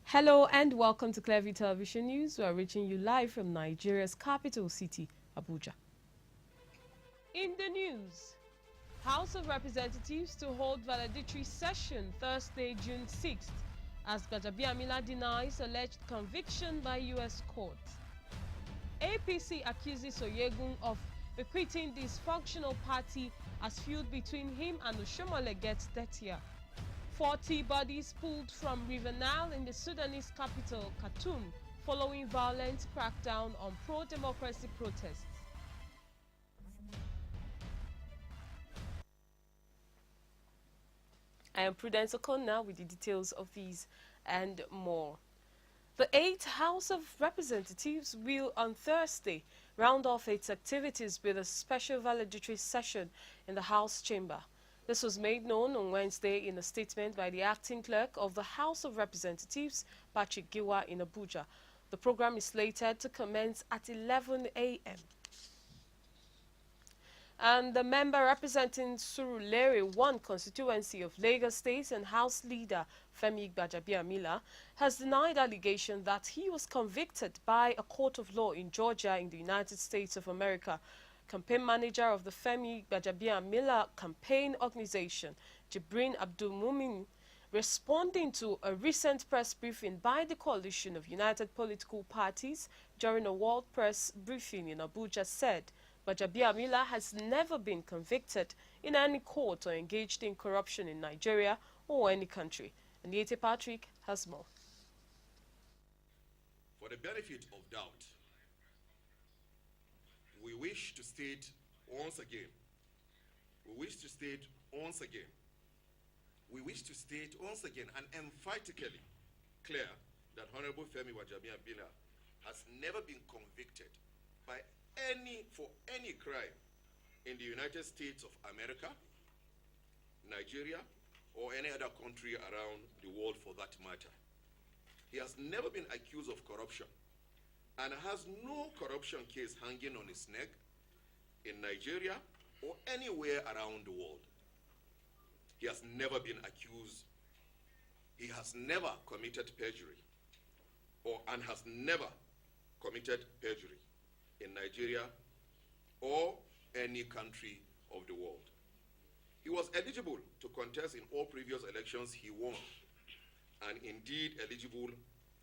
Hello and welcome to Clearview Television News. We are reaching you live from Nigeria's capital city, Abuja. In the news, House of Representatives to hold valedictory session Thursday, June 6th, as Gbajabiamila denies alleged conviction by U.S. court. APC accuses Oyegun of bequeathing dysfunctional party as feud between him and Oshomole gets dirtier. 40 bodies pulled from River Nile in the Sudanese capital, Khartoum, following violent crackdown on pro-democracy protests. I am Prudence Okonna with the details of these and more. The 8th House of Representatives will on Thursday round off its activities with a special valedictory session in the House chamber. This was made known on Wednesday in a statement by the acting clerk of the House of Representatives, Patrick Giwa, in Abuja. The program is slated to commence at 11 a.m. And the member representing Surulere 1 constituency of Lagos State and House leader Femi Gbajabiamila has denied allegation that he was convicted by a court of law in Georgia in the United States of America. Campaign manager of the Femi Gbajabiamila campaign organization, Jibrin Abdul Mumin, responding to a recent press briefing by the Coalition of United Political Parties during a world press briefing in Abuja, said Gbajabiamila has never been convicted in any court or engaged in corruption in Nigeria or any country. And Yete Patrick has more. For the benefit of doubt, we wish to state once again and emphatically clear that Honorable Femi Gbajabiamila has never been convicted for any crime in the United States of America, Nigeria, or any other country around the world for that matter. He has never been accused of corruption and has no corruption case hanging on his neck in Nigeria or anywhere around the world. He has never been accused. He has never committed perjury and has never committed perjury in Nigeria or any country of the world. He was eligible to contest in all previous elections he won, and indeed eligible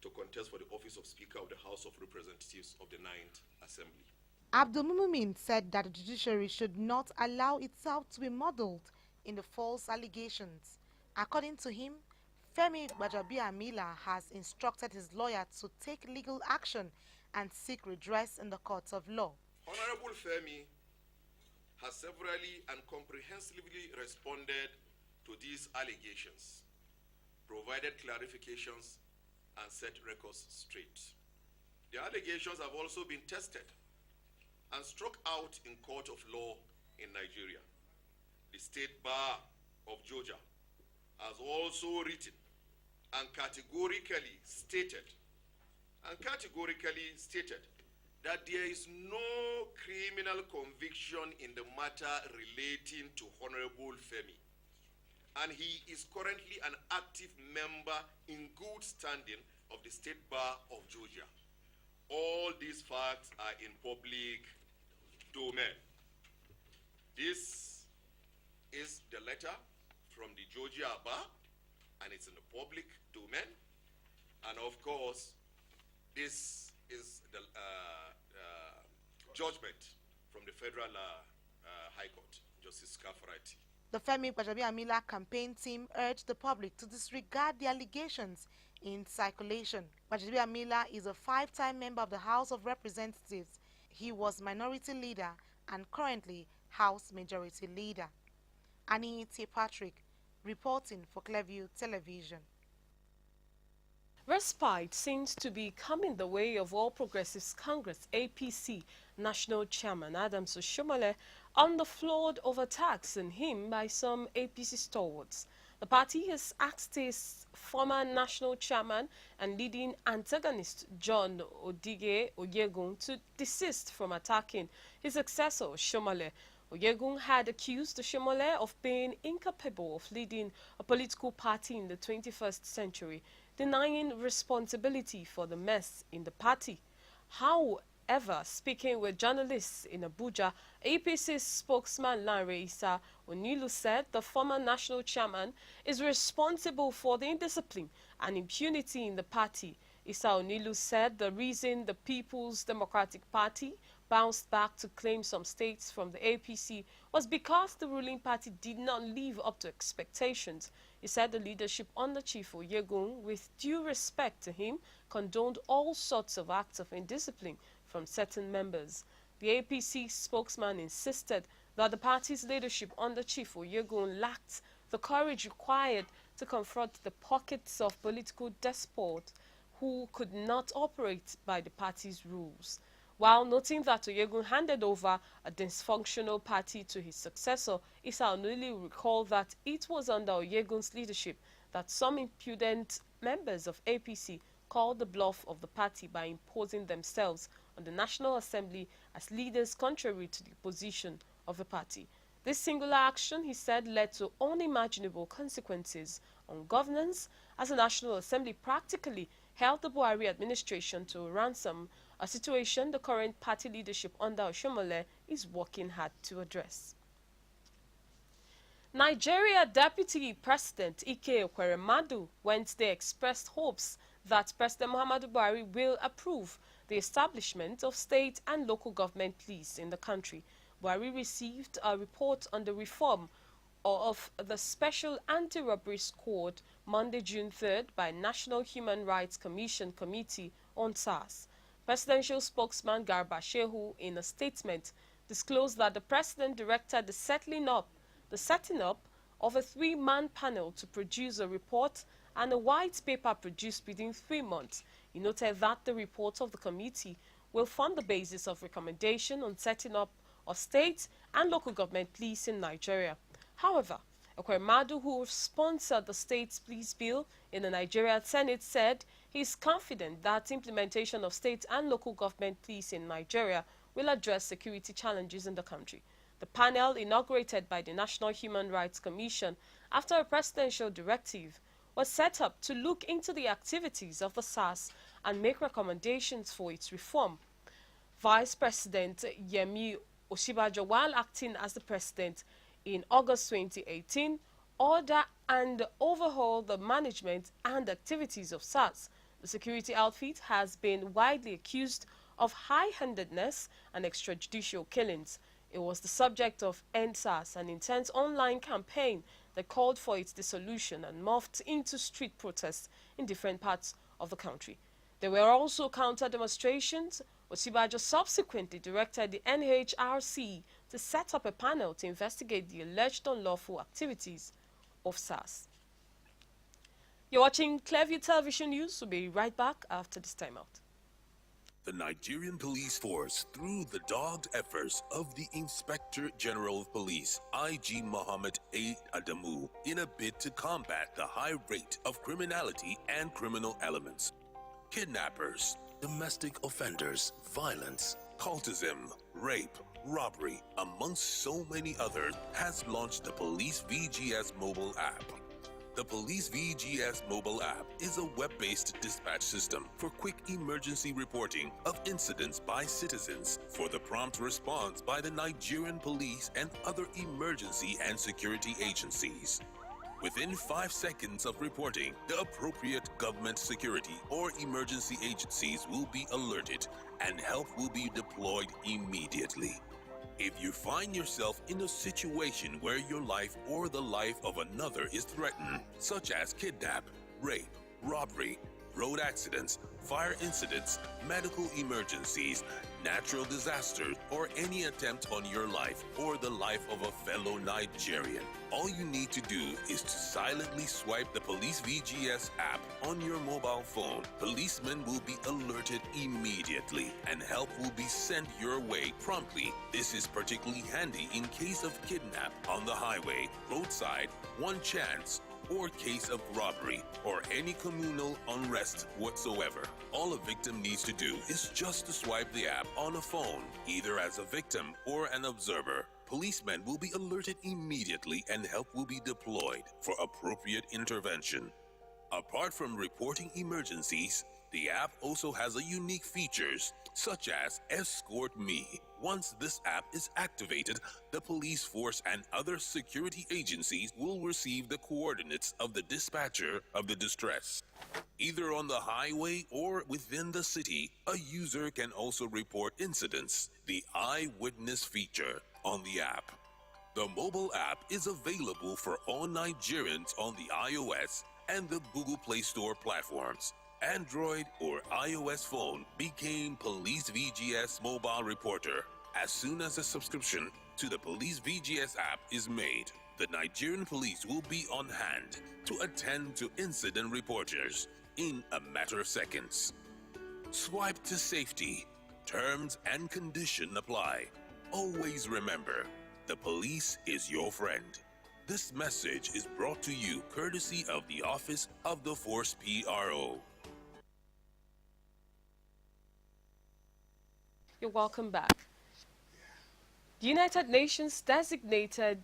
to contest for the office of Speaker of the House of Representatives of the 9th Assembly. Abdul Mumin said that the judiciary should not allow itself to be muddled in the false allegations. According to him, Femi Gbajabiamila has instructed his lawyer to take legal action and seek redress in the courts of law. Honorable Femi has severally and comprehensively responded to these allegations, provided clarifications, and set records straight. The allegations have also been tested and struck out in court of law in Nigeria. The State Bar of Georgia has also written and categorically stated that there is no criminal conviction in the matter relating to Honorable Femi, and he is currently an active member in good standing of the State Bar of Georgia. All these facts are in public domain. This is the letter from the Georgia Bar, and it's in the public domain. And of course, this is the judgment from the Federal High Court, Justice Kafarati. The Femi Gbajabiamila campaign team urged the public to disregard the allegations in circulation. Gbajabiamila is a 5-time member of the House of Representatives. He was minority leader and currently House Majority Leader. Annie T. Patrick, reporting for Clearview Television. Respite seems to be coming the way of All Progressives Congress APC National Chairman Adams Oshomole on the flood of attacks on him by some APC stalwarts. The party has asked its former national chairman and leading antagonist John Odige Oyegun to desist from attacking his successor Oshomole. Oyegun had accused Oshomole of being incapable of leading a political party in the 21st century. denying responsibility for the mess in the party. However, speaking with journalists in Abuja, APC spokesman Lanre Issa Onilu said the former national chairman is responsible for the indiscipline and impunity in the party. Issa Onilu said the reason the People's Democratic Party bounced back to claim some states from the APC was because the ruling party did not live up to expectations. He said the leadership under Chief Oyegun, with due respect to him, condoned all sorts of acts of indiscipline from certain members. The APC spokesman insisted that the party's leadership under Chief Oyegun lacked the courage required to confront the pockets of political despots who could not operate by the party's rules. While noting that Oyegun handed over a dysfunctional party to his successor, Issa Onilu recalled that it was under Oyegun's leadership that some impudent members of APC called the bluff of the party by imposing themselves on the National Assembly as leaders contrary to the position of the party. This singular action, he said, led to unimaginable consequences on governance, as the National Assembly practically held the Buhari administration to ransom, a situation the current party leadership under Oshomole is working hard to address. Nigeria Deputy President Ike Ekweremadu Wednesday expressed hopes that President Muhammadu Buhari will approve the establishment of state and local government police in the country. Buhari received a report on the reform of the Special Anti-Robbery Squad Monday, June 3rd by National Human Rights Commission Committee on SARS. Presidential spokesman Garba Shehu, in a statement, disclosed that the president directed the setting up of a 3-man panel to produce a report and a white paper produced within 3 months. He noted that the report of the committee will form the basis of recommendation on setting up of state and local government police in Nigeria. However, Ekweremadu, who sponsored the state's police bill in the Nigerian Senate, said he is confident that implementation of state and local government police in Nigeria will address security challenges in the country. The panel, inaugurated by the National Human Rights Commission after a presidential directive, was set up to look into the activities of the SARS and make recommendations for its reform. Vice President Yemi Osinbajo, while acting as the president in August 2018, order and overhaul the management and activities of SARS. The security outfit has been widely accused of high-handedness and extrajudicial killings. It was the subject of End SARS, an intense online campaign that called for its dissolution and morphed into street protests in different parts of the country. There were also counter-demonstrations. Osinbajo subsequently directed the NHRC to set up a panel to investigate the alleged unlawful activities of SARS. You're watching Clearview Television News. We'll be right back after this timeout. The Nigerian Police Force, through the dogged efforts of the Inspector General of Police, IG Mohammed A. Adamu, in a bid to combat the high rate of criminality and criminal elements, kidnappers, domestic offenders, violence, cultism, rape, robbery, amongst so many others, has launched the Police VGS mobile app. The Police VGS mobile app is a web-based dispatch system for quick emergency reporting of incidents by citizens, for the prompt response by the Nigerian police and other emergency and security agencies. Within 5 seconds of reporting, the appropriate government security or emergency agencies will be alerted and help will be deployed immediately. If you find yourself in a situation where your life or the life of another is threatened, such as kidnap, rape, robbery, road accidents, fire incidents, medical emergencies, natural disasters, or any attempt on your life or the life of a fellow Nigerian, all you need to do is to silently swipe the Police VGS app on your mobile phone. Policemen will be alerted immediately and help will be sent your way promptly. This is particularly handy in case of kidnap on the highway, roadside, one chance, or case of robbery or any communal unrest whatsoever. All a victim needs to do is just to swipe the app on a phone, either as a victim or an observer. Policemen will be alerted immediately and help will be deployed for appropriate intervention. Apart from reporting emergencies, the app also has a unique features such as Escort Me. Once this app is activated, the police force and other security agencies will receive the coordinates of the dispatcher of the distress. Either on the highway or within the city, a user can also report incidents, the eyewitness feature on the app. The mobile app is available for all Nigerians on the iOS and the Google Play Store platforms. Android or iOS phone became Police VGS Mobile Reporter. As soon as a subscription to the Police VGS app is made, the Nigerian police will be on hand to attend to incident reporters in a matter of seconds. Swipe to safety. Terms and conditions apply. Always remember, the police is your friend. This message is brought to you courtesy of the Office of the Force PRO. You're welcome back. The United Nations designated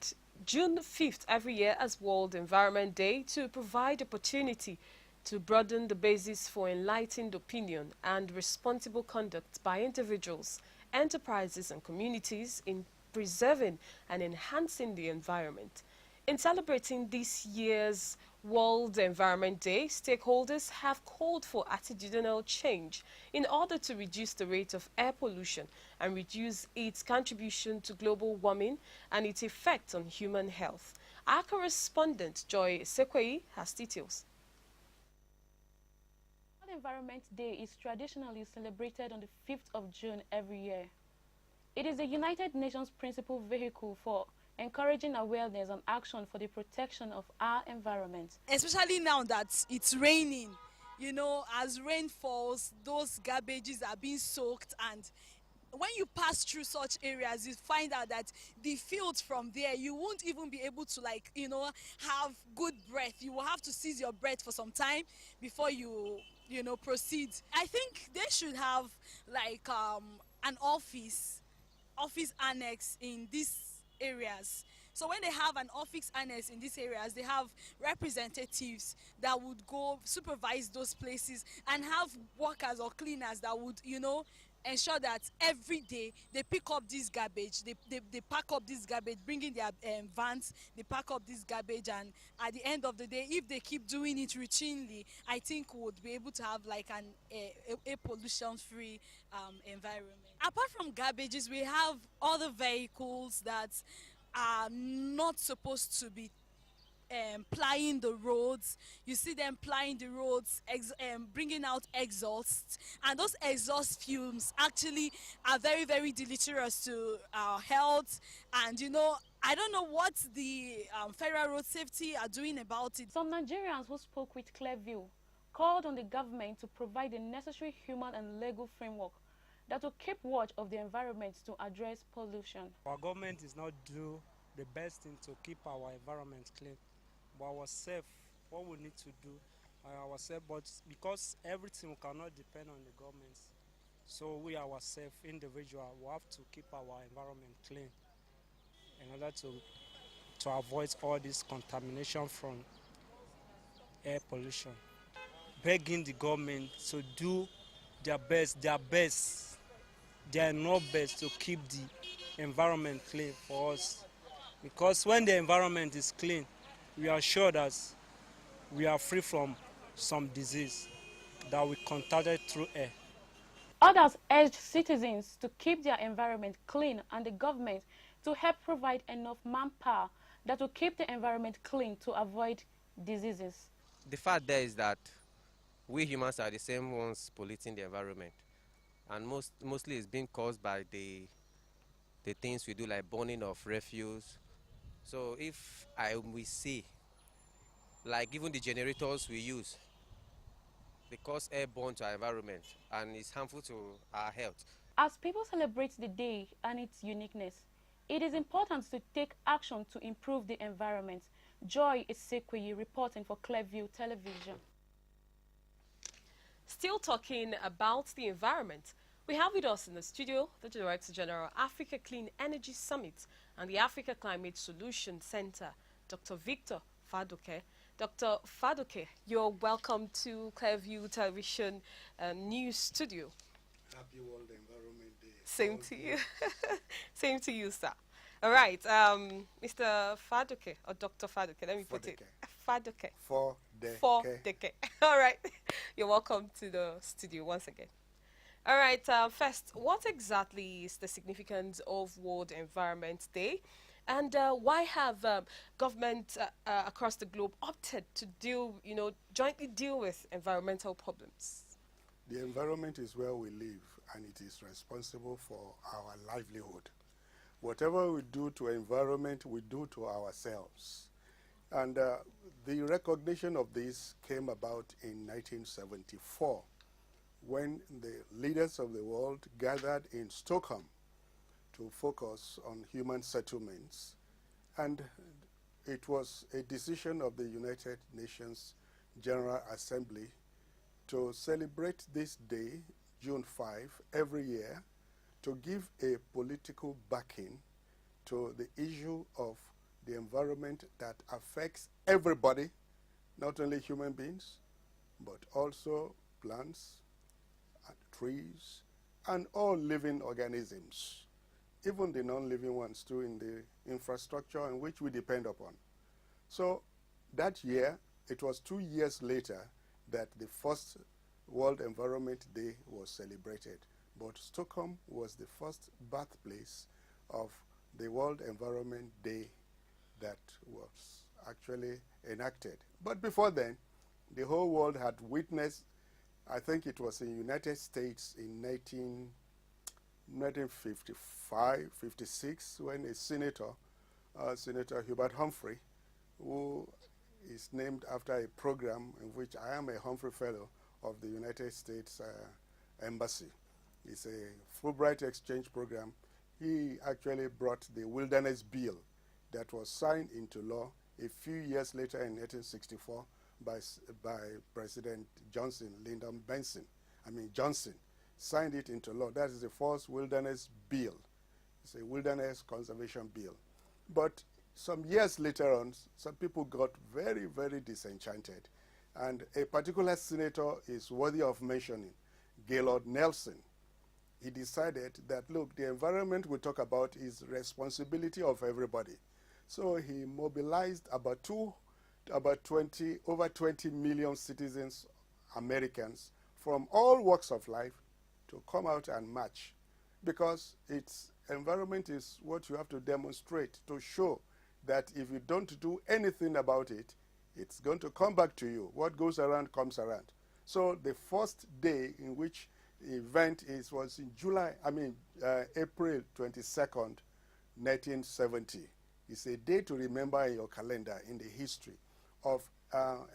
June 5th every year as World Environment Day to provide opportunity to broaden the basis for enlightened opinion and responsible conduct by individuals, enterprises and communities in preserving and enhancing the environment. In celebrating this year's World Environment Day, stakeholders have called for attitudinal change in order to reduce the rate of air pollution and reduce its contribution to global warming and its effect on human health. Our correspondent, Joy Sekwei, has details. World Environment Day is traditionally celebrated on the 5th of June every year. It is the United Nations principal vehicle for encouraging awareness and action for the protection of our environment. Especially now that it's raining, you know, as rain falls, those garbages are being soaked, and when you pass through such areas, you find out that the fields from there, you won't even be able to, like, you know, have good breath. You will have to seize your breath for some time before you know, proceed. I think they should have like an office annex in these areas. So when they have an office annex in these areas, they have representatives that would go supervise those places and have workers or cleaners that would, you know, ensure that every day they pick up this garbage, they pack up this garbage, bring in their vans, they pack up this garbage, and at the end of the day, if they keep doing it routinely, I think we would be able to have like a pollution-free environment. Apart from garbages, we have other vehicles that are not supposed to be plying the roads. You see them plying the roads, bringing out exhausts, and those exhaust fumes actually are very, very deleterious to our health. And you know, I don't know what the Federal Road Safety are doing about it. Some Nigerians who spoke with Clearview called on the government to provide the necessary human and legal framework that will keep watch of the environment to address pollution. Our government is not do the best thing to keep our environment clean. But ourselves, what we need to do ourselves, but because everything cannot depend on the government, so we ourselves, individual, we have to keep our environment clean in order to avoid all this contamination from air pollution. Begging the government to do their best, their not best to keep the environment clean for us. Because when the environment is clean, we are sure that we are free from some disease that we contacted through air. Others urged citizens to keep their environment clean and the government to help provide enough manpower that will keep the environment clean to avoid diseases. The fact there is that we humans are the same ones polluting the environment, and mostly it's being caused by the things we do, like burning of refuse. So if we see, like even the generators we use, they cause airborne to our environment and it's harmful to our health. As people celebrate the day and its uniqueness, it is important to take action to improve the environment. Joy Esekweyi reporting for Clearview Television. Still talking about the environment, we have with us in the studio the Director General, Africa Clean Energy Summit and the Africa Climate Solution Center, Dr. Victor Fadoke. Dr. Fadoke, you're welcome to Clearview Television News Studio. Happy World Environment Day. Same to you. Same to you, sir. All right, Mr. Fadoke, or Dr. Fadoke, let me put it. Fadoke. Fadoke. All right, you're welcome to the studio once again. All right, first, what exactly is the significance of World Environment Day? And why have government across the globe opted to jointly deal with environmental problems? The environment is where we live, and it is responsible for our livelihood. Whatever we do to environment, we do to ourselves. And the recognition of this came about in 1974, when the leaders of the world gathered in Stockholm to focus on human settlements. And it was a decision of the United Nations General Assembly to celebrate this day, June 5, every year, to give a political backing to the issue of the environment that affects everybody, not only human beings, but also plants and trees and all living organisms, even the non-living ones too, in the infrastructure on which we depend upon. So that year, it was 2 years later that the first World Environment Day was celebrated. But Stockholm was the first birthplace of the World Environment Day that was actually enacted. But before then, the whole world had witnessed, I think it was in the United States in 1955, 56, when a senator, Senator Hubert Humphrey, who is named after a program in which I am a Humphrey Fellow of the United States Embassy. It's a Fulbright exchange program. He actually brought the Wilderness Bill that was signed into law a few years later in 1864 by President Johnson signed it into law. That is the first Wilderness Bill. It's a Wilderness Conservation Bill. But some years later on, some people got very, very disenchanted. And a particular senator is worthy of mentioning, Gaylord Nelson. He decided that, look, the environment we talk about is responsibility of everybody. So he mobilized over 20 million citizens, Americans, from all walks of life to come out and march, because its environment is what you have to demonstrate to show that if you don't do anything about it, it's going to come back to you. What goes around comes around. So the first day in which the event was in April 22nd, 1970. It's a day to remember in your calendar in the history of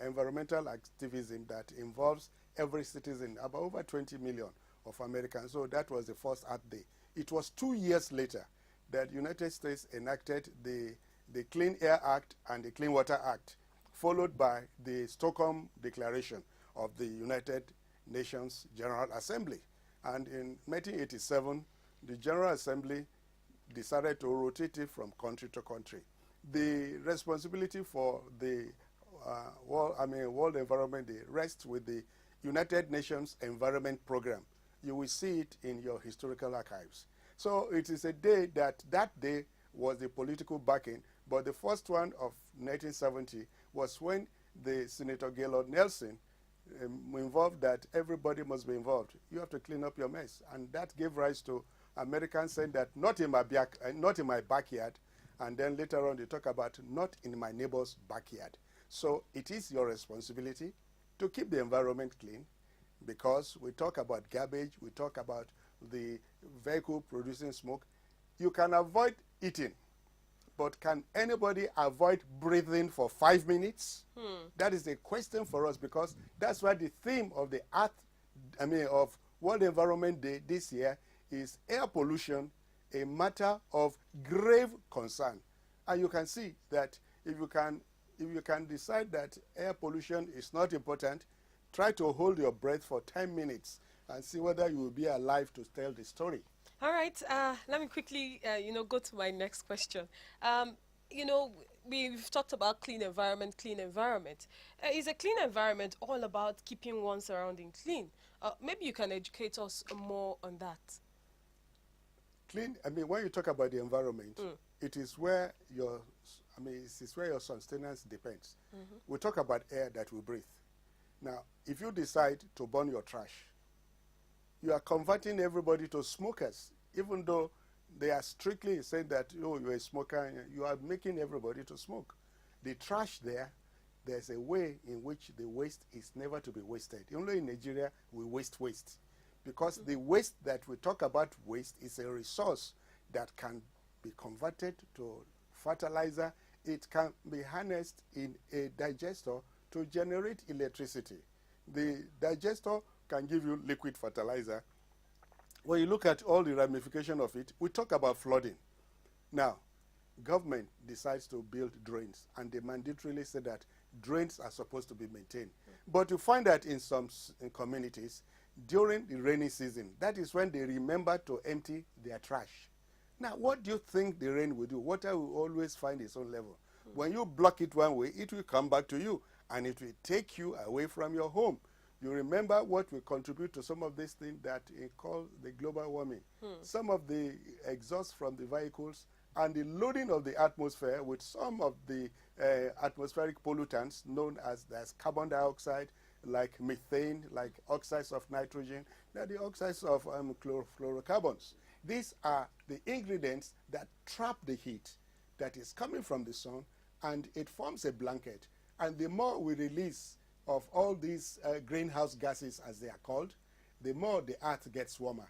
environmental activism that involves every citizen, about over 20 million of Americans. So that was the first Earth Day. It was 2 years later that the United States enacted the Clean Air Act and the Clean Water Act, followed by the Stockholm Declaration of the United Nations General Assembly. And in 1987, the General Assembly decided to rotate it from country to country. The responsibility for the World Environment Day rests with the United Nations Environment Program. You will see it in your historical archives. So it is a day that day was the political backing, but the first one of 1970 was when the Senator Gaylord Nelson involved that everybody must be involved. You have to clean up your mess. And that gave rise to Americans saying that not in my backyard, and then later on they talk about not in my neighbor's backyard. So it is your responsibility to keep the environment clean, because we talk about garbage, we talk about the vehicle producing smoke. You can avoid eating, but can anybody avoid breathing for 5 minutes? That is a question for us, because that's why the theme of the of World Environment Day this year is air pollution, a matter of grave concern. And you can see that if you can decide that air pollution is not important, try to hold your breath for 10 minutes and see whether you will be alive to tell the story. All right, let me quickly, go to my next question. we've talked about clean environment, clean environment. Is a clean environment all about keeping one's surrounding clean? Maybe you can educate us more on that. Clean, I mean, when you talk about the environment, it is where your, it is where your sustenance depends. We talk about air that we breathe. Now, if you decide to burn your trash, you are converting everybody to smokers, even though they are strictly saying that, oh, you're a smoker, you are making everybody to smoke. The trash there's a way in which the waste is never to be wasted. Only in Nigeria, we waste. Because the waste that we talk about waste is a resource that can be converted to fertilizer. It can be harnessed in a digester to generate electricity. The digester can give you liquid fertilizer. When you look at all the ramifications of it, we talk about flooding. Now, government decides to build drains, and they mandatorily say that drains are supposed to be maintained. But you find that in some communities, during the rainy season, that is when they remember to empty their trash. Now, what do you think the rain will do? Water will always find its own level. When you block it one way, it will come back to you, and it will take you away from your home. You remember what will contribute to some of these things that is called the global warming. Some of the exhaust from the vehicles and the loading of the atmosphere with some of the atmospheric pollutants known as carbon dioxide, like methane, like oxides of nitrogen, the oxides of fluorocarbons. These are the ingredients that trap the heat that is coming from the sun, and it forms a blanket. And the more we release of all these greenhouse gases, as they are called, the more the earth gets warmer.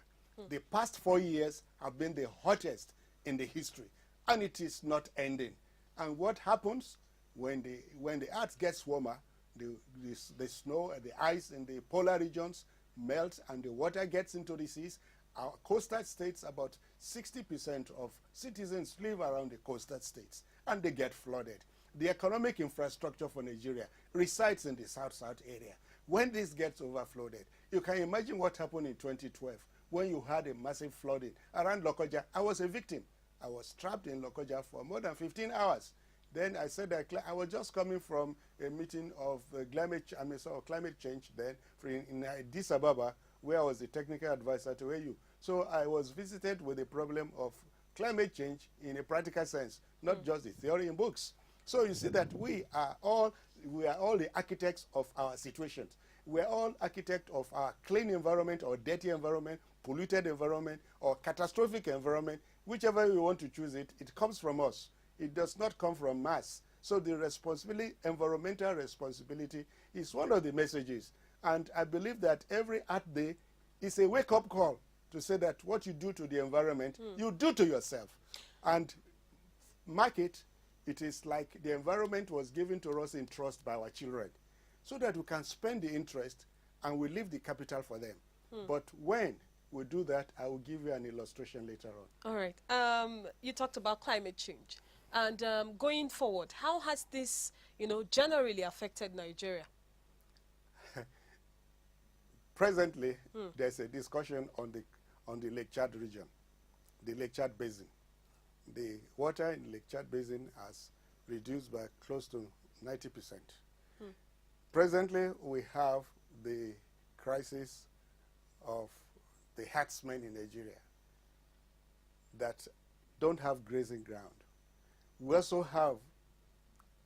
The past 4 years have been the hottest in the history, and it is not ending. And what happens when the earth gets warmer? The snow and the ice in the polar regions melts, and the water gets into the seas. Our coastal states, about 60% of citizens live around the coastal states, and they get flooded. The economic infrastructure for Nigeria resides in the south-south area. When this gets overflooded, you can imagine what happened in 2012 when you had a massive flooding around Lokoja. I was a victim. I was trapped in Lokoja for more than 15 hours. Then I said that I was just coming from a meeting of climate change then in Addis Ababa, where I was the technical advisor to AU. So I was visited with the problem of climate change in a practical sense, not just the theory in books. So you see that we are all the architects of our situations. We are all architects of our clean environment or dirty environment, polluted environment, or catastrophic environment. Whichever we want to choose it, it comes from us. It does not come from mass. So the responsibility, environmental responsibility, is one of the messages. And I believe that every Earth Day is a wake-up call to say that what you do to the environment, you do to yourself. And mark it, it is like the environment was given to us in trust by our children, so that we can spend the interest and we leave the capital for them. But when we do that, I will give you an illustration later on. All right. You talked about climate change. And going forward, how has this, generally affected Nigeria? Presently, there's a discussion on the Lake Chad region, the Lake Chad Basin. The water in Lake Chad Basin has reduced by close to 90%. Presently, we have the crisis of the herdsmen in Nigeria that don't have grazing ground. We also have,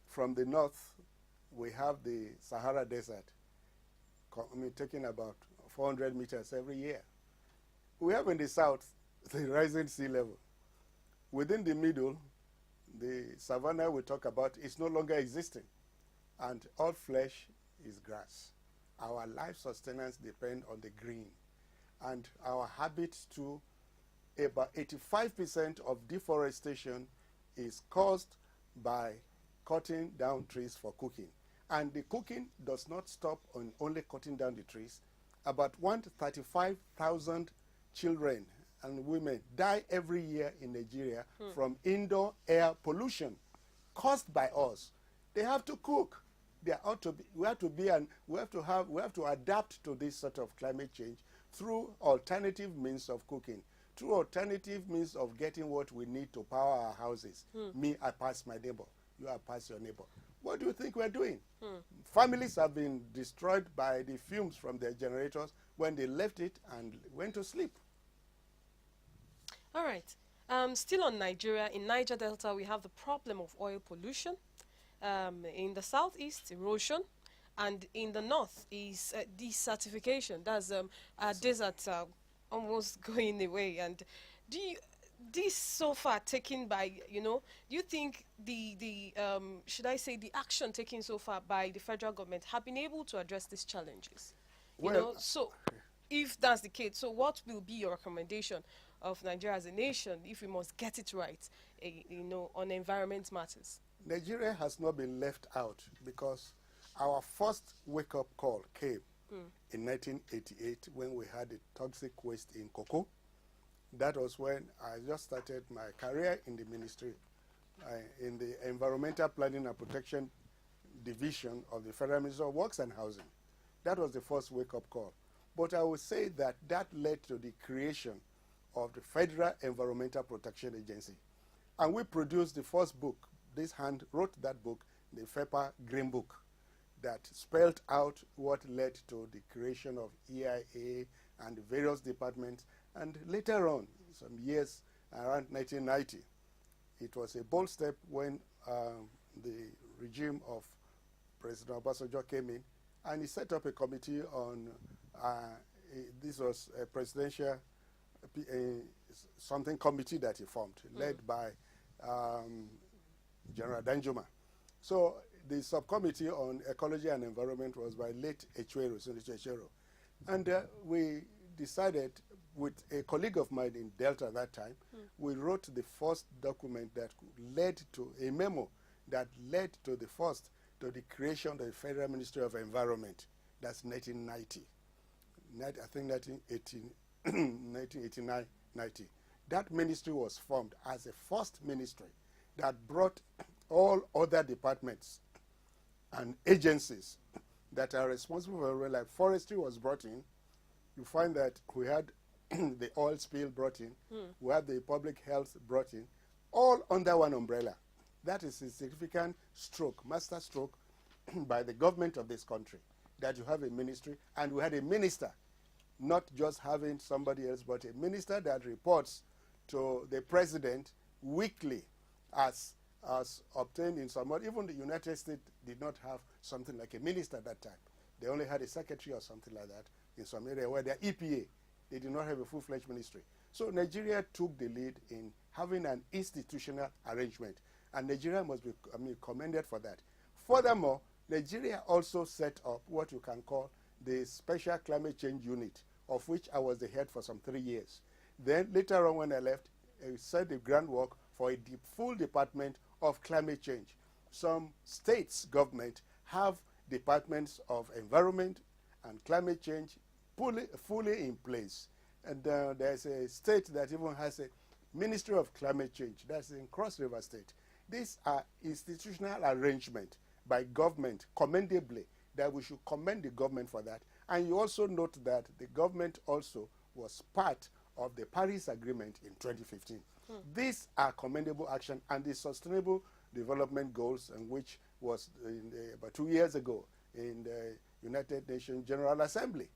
from the north, we have the Sahara Desert, taking about 400 meters every year. We have in the south the rising sea level. Within the middle, the savanna we talk about is no longer existing, and all flesh is grass. Our life sustenance depends on the green, and our habits too. About 85% of deforestation is caused by cutting down trees for cooking. And the cooking does not stop on only cutting down the trees. About 135,000 children and women die every year in Nigeria from indoor air pollution caused by us. They have to cook. We have to adapt to this sort of climate change through alternative means of cooking, through alternative means of getting what we need to power our houses. Me, I pass my neighbor. you are past your neighbor. What do you think we're doing? Families have been destroyed by the fumes from their generators when they left it and went to sleep. All right. Still on Nigeria, in Niger Delta, we have the problem of oil pollution. In the southeast, erosion. And in the north is desertification. That's deserts almost going away. And do you, this so far taken by, do you think the should I say the action taken so far by the federal government have been able to address these challenges? So if that's the case, so what will be your recommendation of Nigeria as a nation if we must get it right, on environment matters? Nigeria has not been left out because our first wake-up call came in 1988 when we had the toxic waste in cocoa. That was when I just started my career in the ministry, in the Environmental Planning and Protection Division of the Federal Ministry of Works and Housing. That was the first wake-up call. But I would say that that led to the creation of the Federal Environmental Protection Agency. And we produced the first book. This hand wrote that book, the FEPA Green Book, that spelled out what led to the creation of EIA and the various departments. And later on, some years around 1990, it was a bold step when the regime of President Obasanjo came in, and he set up a committee on, this was a presidential something committee that he formed, led by General Danjuma. So the subcommittee on ecology and environment was by late Echwero, Senator Echwero. And we decided, with a colleague of mine in Delta at that time, we wrote the first document that led to a memo that led to the creation of the Federal Ministry of Environment. That's 1990. I think 1989, 90. That ministry was formed as a first ministry that brought all other departments and agencies that are responsible for, like forestry was brought in. You find that we had the oil spill brought in, we had the public health brought in, all under one umbrella. That is a significant stroke, master stroke by the government of this country, that you have a ministry, and we had a minister, not just having somebody else, but a minister that reports to the president weekly as obtained in some, even the United States did not have something like a minister at that time. They only had a secretary or something like that in some area where they're EPA. They did not have a full-fledged ministry. So Nigeria took the lead in having an institutional arrangement, and Nigeria must be commended for that. Furthermore, Nigeria also set up what you can call the Special Climate Change Unit, of which I was the head for some 3 years. Then later on when I left, I set the groundwork for a full department of climate change. Some states' government have departments of environment and climate change fully in place. And there's a state that even has a Ministry of Climate Change. That's in Cross River State. These are institutional arrangement by government, commendably, that we should commend the government for that. And you also note that the government also was part of the Paris Agreement in 2015. These are commendable action, and the Sustainable Development Goals, and which was about 2 years ago in the United Nations General Assembly.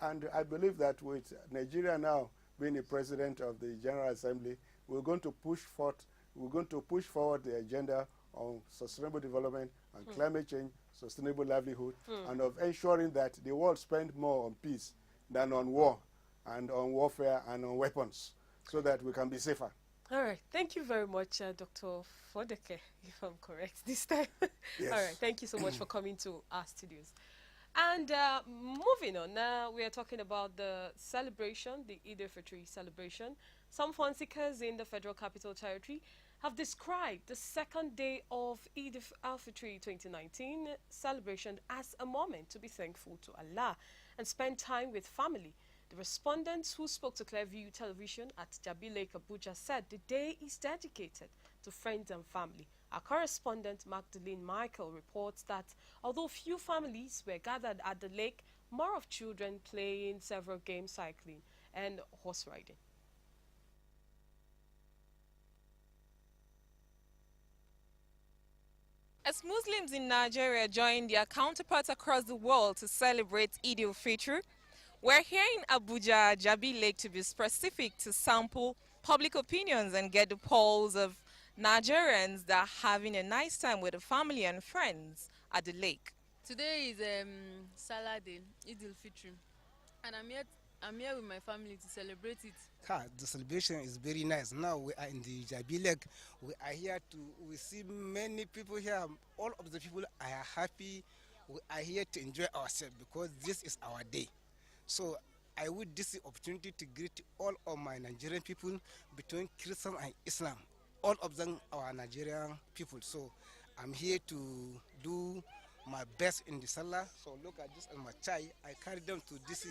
And I believe that with Nigeria now being the president of the General Assembly, we're going to push forward the agenda on sustainable development and climate change, sustainable livelihood, and of ensuring that the world spend more on peace than on war and on warfare and on weapons, so that we can be safer. All right. Thank you very much, Dr. Fodeke, if I'm correct this time. Yes. All right. Thank you so much for coming to our studios. And moving on, now we are talking about the celebration, the Eid al-Fitr celebration. Some fun seekers in the Federal Capital Territory have described the second day of Eid al-Fitr 2019 celebration as a moment to be thankful to Allah and spend time with family. The respondents who spoke to Clearview Television at Jabi Lake, Abuja, said the day is dedicated to friends and family. Our correspondent Magdalene Michael reports that although few families were gathered at the lake, more of children playing several games, cycling and horse riding. As Muslims in Nigeria join their counterparts across the world to celebrate Eid al-Fitr, we're here in Abuja, Jabi Lake to be specific, to sample public opinions and get the polls of Nigerians that are having a nice time with the family and friends at the lake. Today is Salah Day, Eid al-Fitr, and I'm here with my family to celebrate it. The celebration is very nice. Now we are in the Jabi Lake. We are here we see many people here. All of the people are happy. We are here to enjoy ourselves because this is our day. So I would this opportunity to greet all of my Nigerian people between Christian and Islam. All of them are Nigerian people. So I'm here to do my best in the Salah. So look at this and my chai. I carry them to this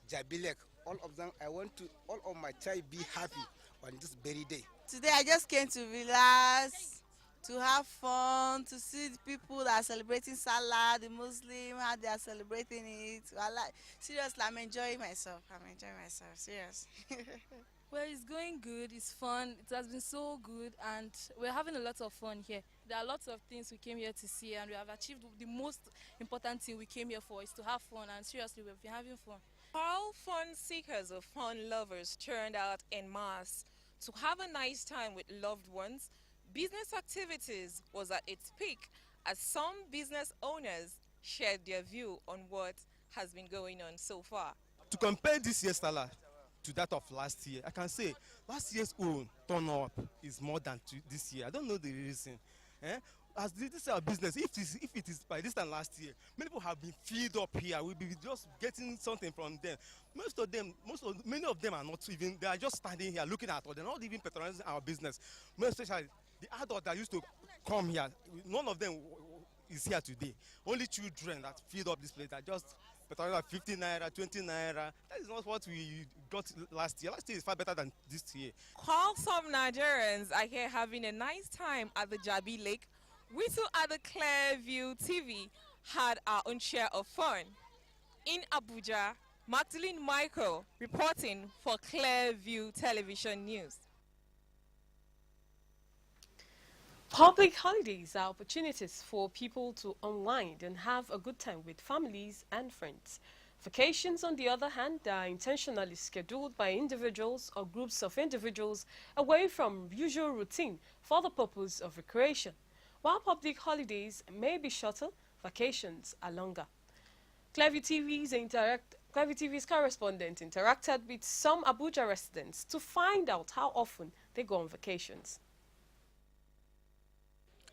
Jabi Lake. All of them, I want to all of my child be happy on this very day. Today I just came to relax, to have fun, to see the people that are celebrating Salah, the Muslim, how they are celebrating it. Seriously, I'm enjoying myself. Serious. Well, it's going good, it's fun, it has been so good, and we're having a lot of fun here. There are lots of things we came here to see, and we have achieved the most important thing we came here for, is to have fun, and seriously, we've been having fun. All fun seekers or fun lovers turned out en masse to have a nice time with loved ones. Business activities was at its peak as some business owners shared their view on what has been going on so far. To compare this year's Salah to that of last year, I can say last year's own turn up is more than this year. I don't know the reason. As this is our business, if it is by this time last year, many people have been filled up here. We'll be just getting something from them. Many of them are not even, they are just standing here looking at us. They're not even patronizing our business. Most especially the adults that used to come here, none of them is here today. Only children that filled up this place are just patronizing 50 naira, 20 naira. That is not what we got last year. Last year is far better than this year. While some Nigerians are here having a nice time at the Jabi Lake, we too at the Clearview TV had our own share of fun. In Abuja, Magdalene Michael reporting for Clearview Television News. Public holidays are opportunities for people to unwind and have a good time with families and friends. Vacations, on the other hand, are intentionally scheduled by individuals or groups of individuals away from usual routine for the purpose of recreation. While public holidays may be shorter, vacations are longer. Clearview TV's correspondent interacted with some Abuja residents to find out how often they go on vacations.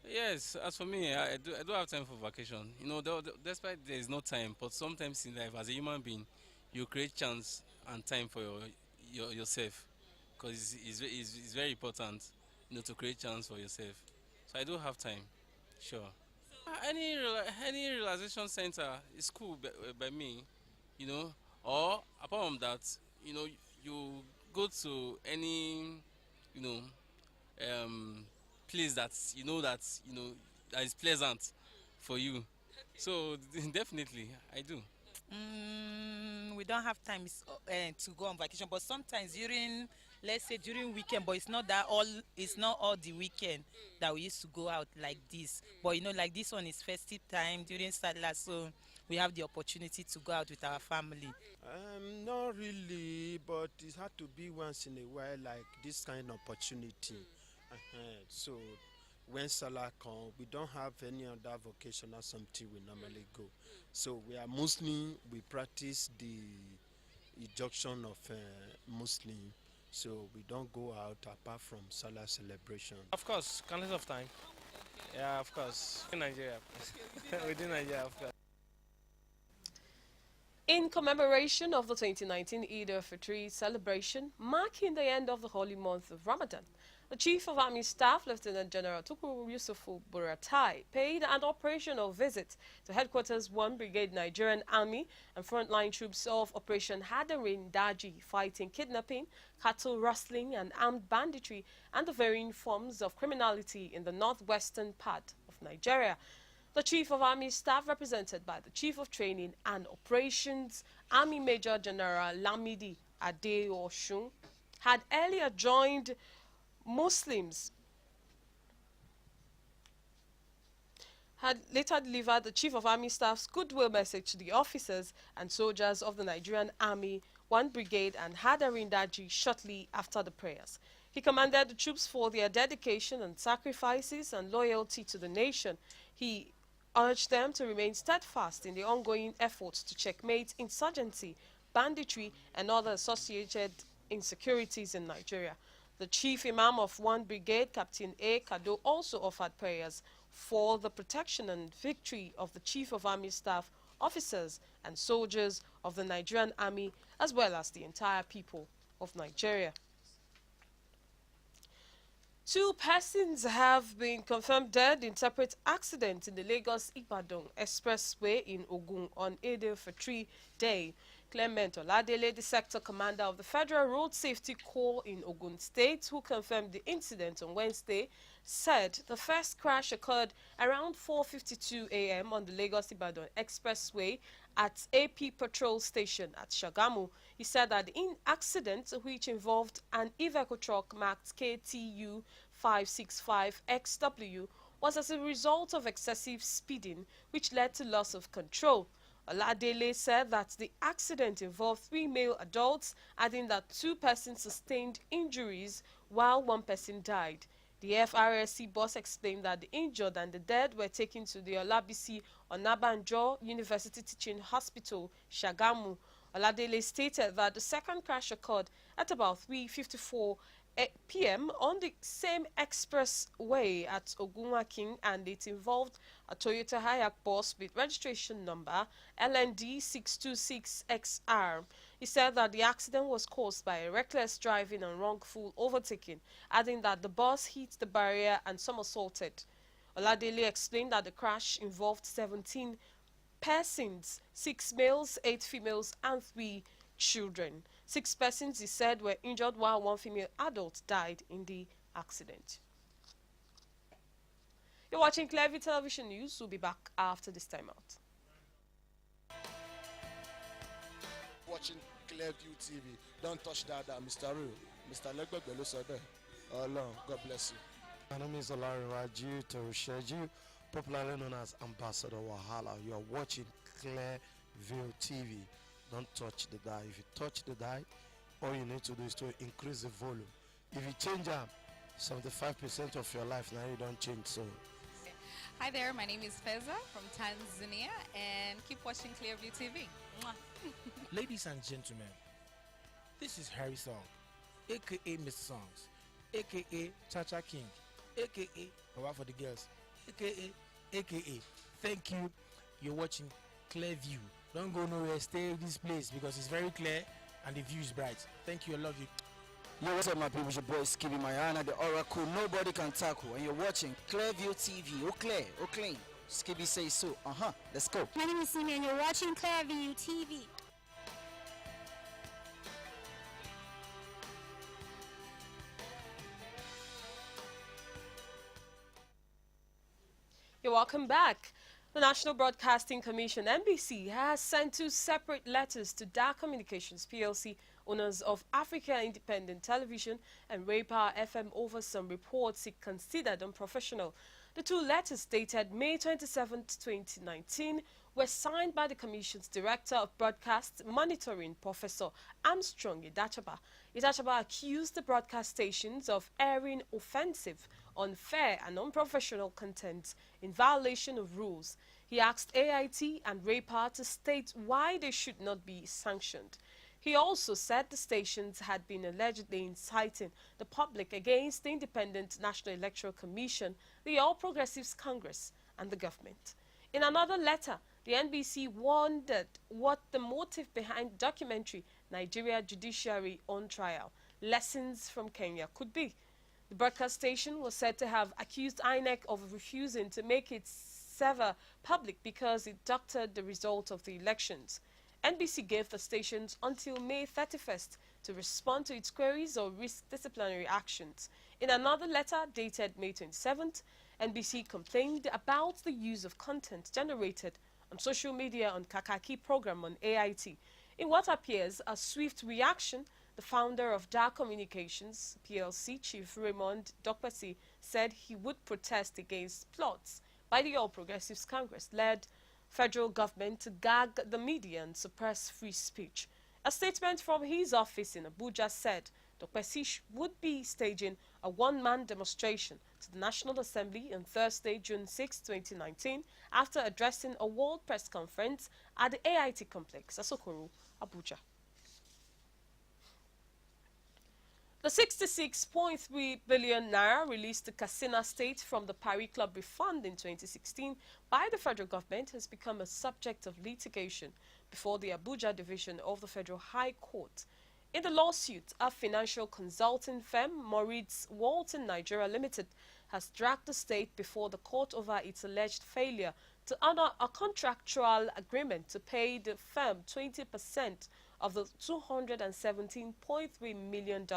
Yes, as for me, I do have time for vacation. You know, despite there is no time, but sometimes in life, as a human being, you create chance and time for yourself, because it's very important, you know, to create chance for yourself. So I do have time, sure. Any relaxation center is cool by me, you know. Or apart from that, you know, you go to any, you know, place that is pleasant for you. So definitely, I do. We don't have time to go on vacation, but sometimes let's say during weekend, but it's not all the weekend that we used to go out like this. But you know, like this one is festive time during Salah, so we have the opportunity to go out with our family. Not really, but it had to be once in a while, like this kind of opportunity. So when Salah comes, we don't have any other vocation or something we normally go. So we are Muslim, we practice the injunction of Muslim. So we don't go out apart from Salah celebration. Of course, content of time. Yeah, of course. In Nigeria, within Nigeria, of course. In commemoration of the 2019 Eid al-Fitr celebration, marking the end of the holy month of Ramadan, the Chief of Army Staff, Lieutenant General Tukur Yusufu Buratai, paid an operational visit to Headquarters 1 Brigade Nigerian Army and frontline troops of Operation Hadarin Daji, fighting kidnapping, cattle rustling and armed banditry and the varying forms of criminality in the northwestern part of Nigeria. The Chief of Army Staff, represented by the Chief of Training and Operations, Army Major General Lamidi Adeosun, had earlier joined Muslims had later delivered the Chief of Army Staff's goodwill message to the officers and soldiers of the Nigerian Army 1 Brigade and Hadarin Daji shortly after the prayers. He commended the troops for their dedication and sacrifices and loyalty to the nation. He urged them to remain steadfast in the ongoing efforts to checkmate insurgency, banditry, and other associated insecurities in Nigeria. The Chief Imam of 1 Brigade, Captain A. Kado, also offered prayers for the protection and victory of the Chief of Army Staff, officers, and soldiers of the Nigerian Army, as well as the entire people of Nigeria. 2 persons have been confirmed dead in separate accidents in the Lagos-Ibadan Expressway in Ogun on Eid-el-Fitr Day. Clement Oladele, the sector commander of the Federal Road Safety Corps in Ogun State, who confirmed the incident on Wednesday, said the first crash occurred around 4:52 a.m. on the Lagos-Ibadan Expressway at AP Patrol Station at Shagamu. He said that the accident, which involved an Iveco truck marked KTU 565XW, was as a result of excessive speeding, which led to loss of control. Oladele said that the accident involved 3 male adults, adding that 2 persons sustained injuries while 1 person died. The FRSC boss explained that the injured and the dead were taken to the Olabisi Onabanjo University Teaching Hospital, Shagamu. Oladele stated that the second crash occurred at about 3:54 p.m. on the same expressway at Ogunwaking, and it involved a Toyota Hayek bus with registration number LND 626XR. He said that the accident was caused by a reckless driving and wrongful overtaking, adding that the bus hit the barrier and somersaulted. Oladele explained that the crash involved 17 persons, 6 males, 8 females, and 3 children. 6 persons, he said, were injured while 1 female adult died in the accident. You're watching Clearview Television News. We'll be back after this time out. Watching Clearview TV. Don't touch that, Mr. Ru. Mr. Legbegbe said that. Oh, Lord, God bless you. My name is Olariwaju Torusheju, popularly known as Ambassador Wahala. You are watching Clearview TV. Don't touch the dial. If you touch the dial, all you need to do is to increase the volume. If you change up 75% of your life, now you don't change. So, hi there, my name is Feza from Tanzania, and keep watching Clearview TV. Mwah. Ladies and gentlemen, this is Harry Song, aka Miss Songs, aka Cha-Cha King, aka Power for the Girls, aka thank you. You're watching Clearview. Don't go nowhere, stay in this place because it's very clear and the view is bright. Thank you, I love you. Yo, what's up, my people? It's your boy Skibby Mayana, the Oracle nobody can tackle, and you're watching Clearview TV. Oh, clear, oh, clean. Skibby says so. Let's go. My name is Simi, and you're watching Clearview TV. You're welcome back. The National Broadcasting Commission, NBC, has sent 2 separate letters to DAR Communications PLC, owners of Africa Independent Television and Raypower FM, over some reports it considered unprofessional. The 2 letters, dated May 27, 2019, were signed by the Commission's Director of Broadcast Monitoring, Professor Armstrong Idachaba. Idachaba accused the broadcast stations of airing offensive, unfair and unprofessional content in violation of rules. He asked AIT and Raypower to state why they should not be sanctioned. He also said the stations had been allegedly inciting the public against the Independent National Electoral Commission, the All Progressives Congress, and the government. In another letter, the NBC wondered what the motive behind the documentary Nigeria Judiciary on Trial, Lessons from Kenya could be. The broadcast station was said to have accused INEC of refusing to make its server public because it doctored the result of the elections. NBC gave the stations until May 31st to respond to its queries or risk disciplinary actions. In another letter dated May 27th, NBC complained about the use of content generated on social media on Kakaki program on AIT. In what appears a swift reaction, the founder of DAR Communications PLC, Chief Raymond Dokpesi, said he would protest against plots by the All Progressives Congress-led federal government to gag the media and suppress free speech. A statement from his office in Abuja said Dr. Sish would be staging a one-man demonstration to the National Assembly on Thursday, June 6, 2019, after addressing a World Press Conference at the AIT complex, Asokoro, Abuja. The 66.3 billion naira released to Katsina State from the Paris Club refund in 2016 by the federal government has become a subject of litigation before the Abuja division of the Federal High Court. In the lawsuit, a financial consulting firm, Moritz Walton Nigeria Limited, has dragged the state before the court over its alleged failure to honor a contractual agreement to pay the firm 20% of the $217.3 million,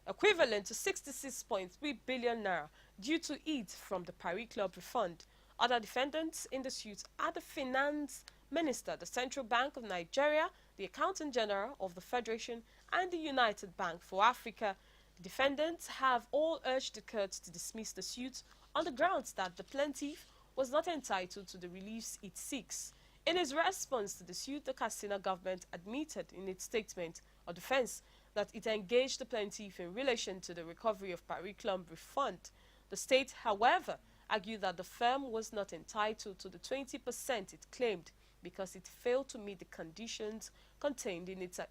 equivalent to 66.3 billion naira, due to it from the Paris Club refund. Other defendants in the suit are the Finance Minister, the Central Bank of Nigeria, the Accountant General of the Federation, and the United Bank for Africa. The defendants have all urged the court to dismiss the suit on the grounds that the plaintiff was not entitled to the reliefs it seeks. In his response to the suit, the Katsina government admitted in its statement of defense that it engaged the plaintiff in relation to the recovery of Paris Club refund. The state, however, argued that the firm was not entitled to the 20% it claimed because it failed to meet the conditions contained in its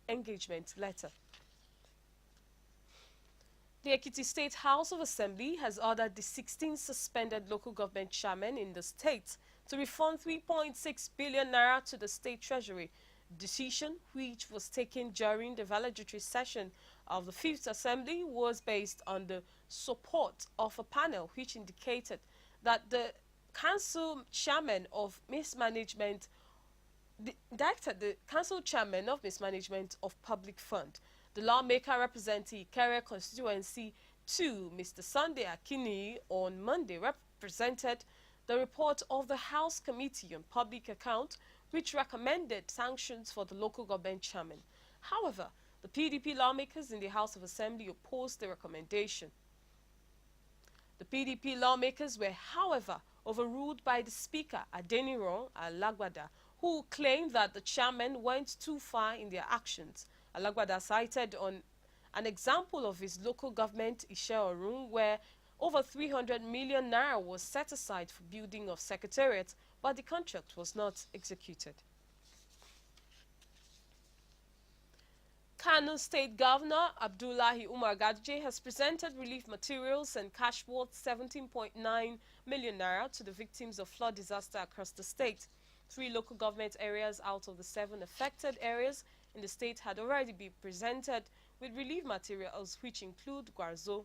engagement letter. The Ekiti State House of Assembly has ordered the 16 suspended local government chairmen in the state to refund 3.6 billion naira to the state treasury. The decision, which was taken during the valedictory session of the 5th Assembly, was based on the support of a panel which indicated that the council chairman of mismanagement the council chairman of mismanagement of public fund. The lawmaker representing Ikere constituency 2, Mr. Sunday Akini, on Monday represented the report of the House Committee on Public Account, which recommended sanctions for the local government chairman. However, the PDP lawmakers in the House of Assembly opposed the recommendation. The PDP lawmakers were, however, overruled by the Speaker, Adeniran Alagbada, who claimed that the chairman went too far in their actions. Alagbada cited on an example of his local government, Ishe-Orun, where over 300 million naira was set aside for building of secretariats, but the contract was not executed. Kano State Governor Abdullahi Umar Gadje has presented relief materials and cash worth 17.9 million naira to the victims of flood disaster across the state. 3 local government areas out of the 7 affected areas in the state had already been presented with relief materials, which include Gwarzo,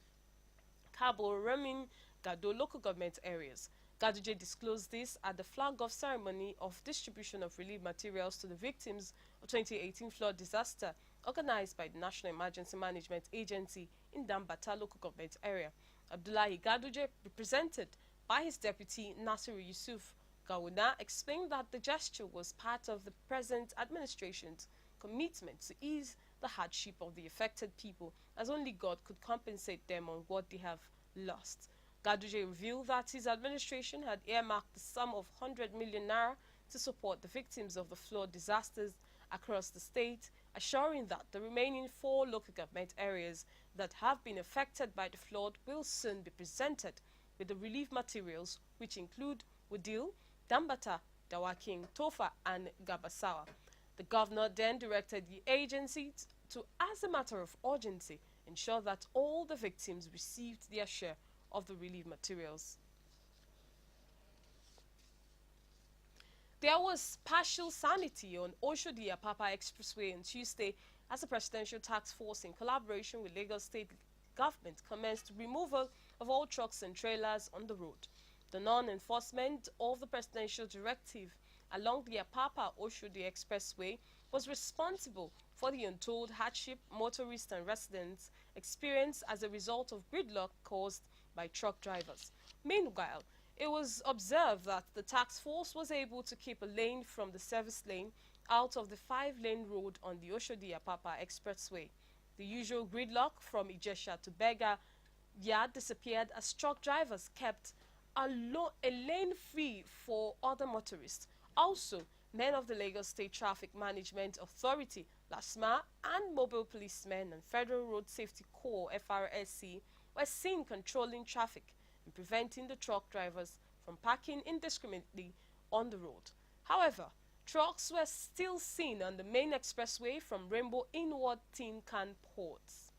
Kabo, Ramin, Gado local government areas. Gaduje disclosed this at the flag-off ceremony of distribution of relief materials to the victims of 2018 flood disaster organized by the National Emergency Management Agency in Dambata local government area. Abdullahi Gaduje, represented by his deputy Nasiru Yusuf Gawuna, explained that the gesture was part of the present administration's commitment to ease the hardship of the affected people, as only God could compensate them on what they have lost. Gaduje revealed that his administration had earmarked the sum of 100 million naira to support the victims of the flood disasters across the state, assuring that the remaining 4 local government areas that have been affected by the flood will soon be presented with the relief materials, which include Wudil, Dambata, Dawaking, Tofa, and Gabasawa. The governor then directed the agency to, as a matter of urgency, ensure that all the victims received their share of the relief materials. There was partial sanity on Oshodi-Apapa Expressway on Tuesday as the Presidential Task Force, in collaboration with Lagos State government, commenced removal of all trucks and trailers on the road. The non-enforcement of the presidential directive along the Apapa-Oshodi Expressway was responsible for the untold hardship motorists and residents experienced as a result of gridlock caused by truck drivers. Meanwhile, it was observed that the task force was able to keep a lane from the service lane out of the 5-lane road on the Oshodi-Apapa Expressway. The usual gridlock from Ijesha to Bega Yard disappeared as truck drivers kept a lane free for other motorists. Also, men of the Lagos State Traffic Management Authority, LASMA, and mobile policemen and Federal Road Safety Corps, FRSC, were seen controlling traffic and preventing the truck drivers from parking indiscriminately on the road. However, trucks were still seen on the main expressway from Rainbow inward Tin Can ports.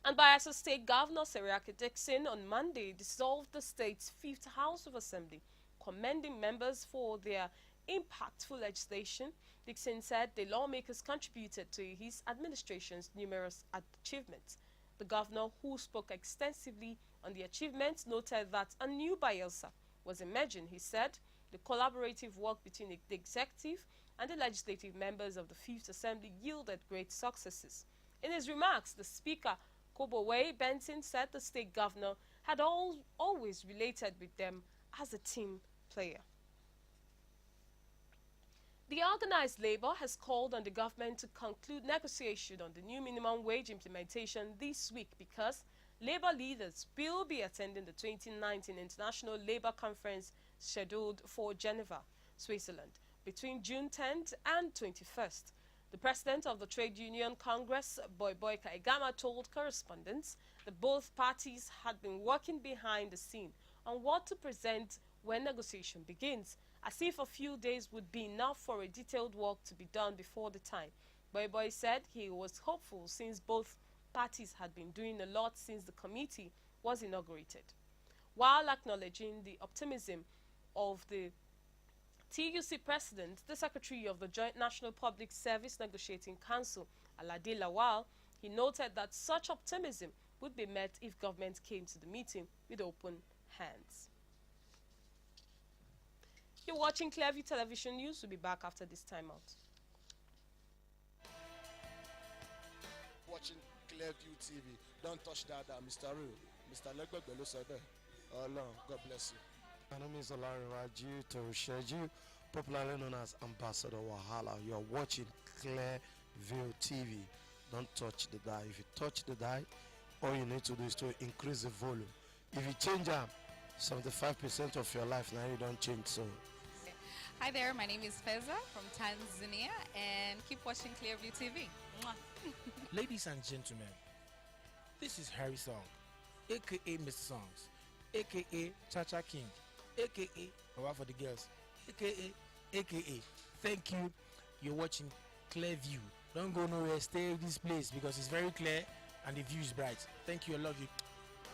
And Bayelsa State Governor Seriake Dickson on Monday dissolved the state's 5th House of Assembly, commending members for their impactful legislation. Dickson said the lawmakers contributed to his administration's numerous achievements. The governor, who spoke extensively on the achievements, noted that a new Bayelsa was emerging. He said the collaborative work between the executive and the legislative members of the 5th Assembly yielded great successes. In his remarks, the Speaker, Kobowe Benson, said the state governor had always related with them as a team player. The organized labor has called on the government to conclude negotiation on the new minimum wage implementation this week because labor leaders will be attending the 2019 International Labor Conference scheduled for Geneva, Switzerland, between June 10th and 21st. The president of the Trade Union Congress, Boy Kaigama, told correspondents that both parties had been working behind the scene on what to present when negotiation begins, as if a few days would be enough for a detailed work to be done before the time. Boy said he was hopeful since both parties had been doing a lot since the committee was inaugurated. While acknowledging the optimism of the TUC president, the secretary of the Joint National Public Service Negotiating Council, Alade Lawal, he noted that such optimism would be met if government came to the meeting with open hands. You're watching Clearview Television News. We'll be back after this timeout. Watching Clearview TV. Don't touch that, Mr. Ru. Mr. Legbegbe said that. God bless you. My name is Olariwaju Torusheju, popularly known as Ambassador Wahala. You are watching Clearview TV. Don't touch the dial. If you touch the dial, all you need to do is to increase the volume. If you change 75% of your life, now you don't change. So. Hi there, my name is Feza from Tanzania, and keep watching Clearview TV. Mwah. Ladies and gentlemen, this is Harry Song, aka Mr. Songs, aka Chacha King, aka Power for the Girls, aka. Thank you. You're watching Clearview. Don't go nowhere. Stay in this place because it's very clear and the view is bright. Thank you. I love you.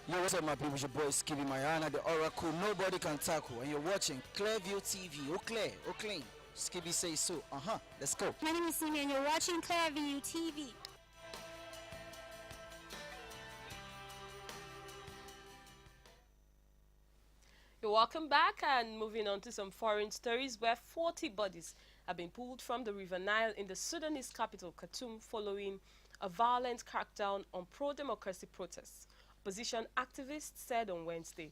Yo, what's up, my people? It's your boy Skibby Mayana, the Oracle nobody can tackle, and you're watching Clearview TV. Oh, clear, oh, clean. Skibby says so. Let's go. My name is Simi and you're watching Clearview TV. You're welcome back, and moving on to some foreign stories where 40 bodies have been pulled from the River Nile in the Sudanese capital Khartoum following a violent crackdown on pro-democracy protests, opposition activists said on Wednesday.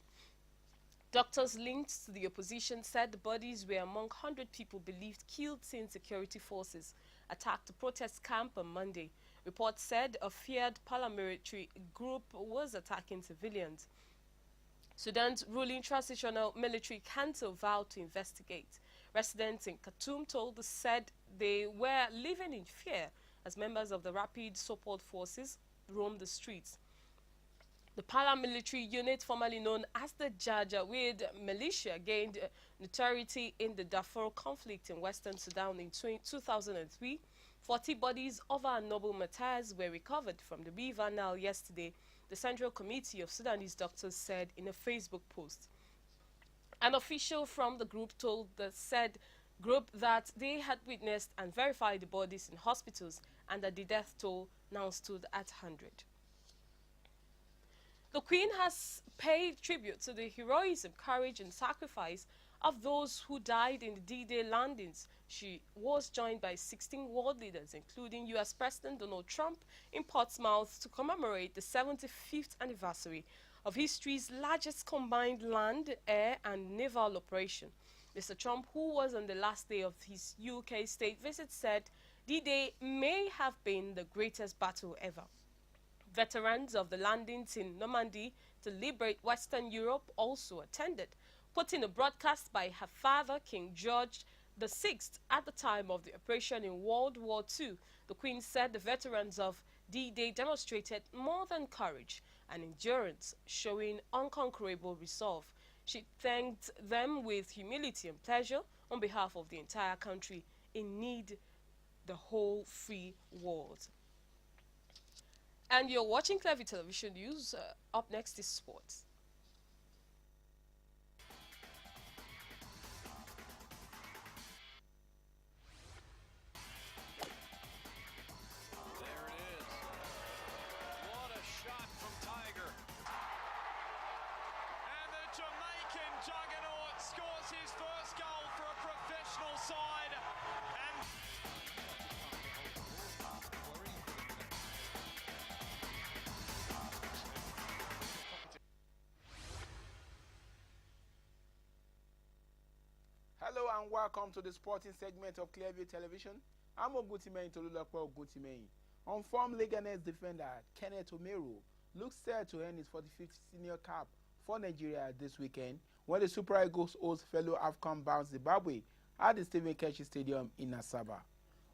Doctors linked to the opposition said the bodies were among 100 people believed killed since security forces attacked the protest camp on Monday. Reports said a feared paramilitary group was attacking civilians. Sudan's ruling transitional military council vowed to investigate. Residents in Khartoum said they were living in fear as members of the Rapid Support Forces roamed the streets. The paramilitary unit, formerly known as the Janjaweed militia, gained notoriety in the Darfur conflict in Western Sudan in 2003. 40 bodies of our noble martyrs were recovered from the River Nile yesterday, the Central Committee of Sudanese Doctors said in a Facebook post. An official from the group told the said group that they had witnessed and verified the bodies in hospitals and that the death toll now stood at 100. The Queen has paid tribute to the heroism, courage and sacrifice of those who died in the D-Day landings. She was joined by 16 world leaders, including U.S. President Donald Trump, in Portsmouth to commemorate the 75th anniversary of history's largest combined land, air and naval operation. Mr. Trump, who was on the last day of his UK state visit, said D-Day may have been the greatest battle ever. Veterans of the landings in Normandy, to liberate Western Europe also attended, putting a broadcast by her father, King George VI, at the time of the operation in World War II. The Queen said the veterans of D-Day demonstrated more than courage and endurance, showing unconquerable resolve. She thanked them with humility and pleasure on behalf of the entire country in need the whole free world. And you're watching Clearview Television News. Up next is sports. Juggernaut scores his first goal for a professional side. And hello and welcome to the sporting segment of Clearview Television. I'm Ogutimehin Tolulokpe Ogutimehin. On form Leganes defender Kenneth Omeru looks set to earn his 45th senior cap for Nigeria this weekend when the Super Eagles host fellow AFCON-bound Zimbabwe at the Stephen Keshi Stadium in Asaba.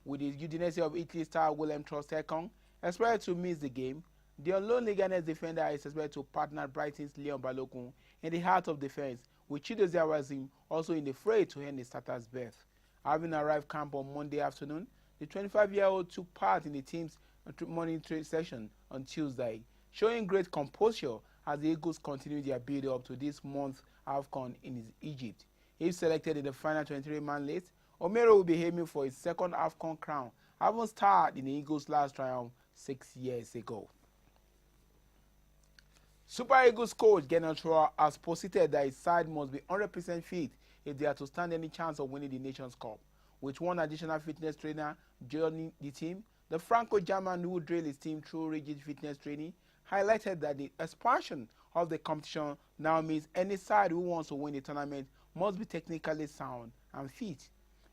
With the Udinese of Italy star Willem Troost-Ekong expected to miss the game, the unknown Leganes defender is expected to partner Brighton's Leon Balogun in the heart of defense, with Chidozie Awazim also in the fray to earn the starter's berth. Having arrived camp on Monday afternoon, the 25-year-old took part in the team's morning training session on Tuesday, showing great composure as the Eagles continue their build-up to this month's AFCON in Egypt. If selected in the final 23-man list, Omeru will be aiming for his second AFCON crown, having starred in the Eagles' last triumph 6 years ago. Super Eagles coach Gernot Rohr has posited that his side must be 100% fit if they are to stand any chance of winning the Nations Cup. With one additional fitness trainer joining the team, the Franco-German who drilled his team through rigid fitness training highlighted that the expansion of the competition now means any side who wants to win the tournament must be technically sound and fit.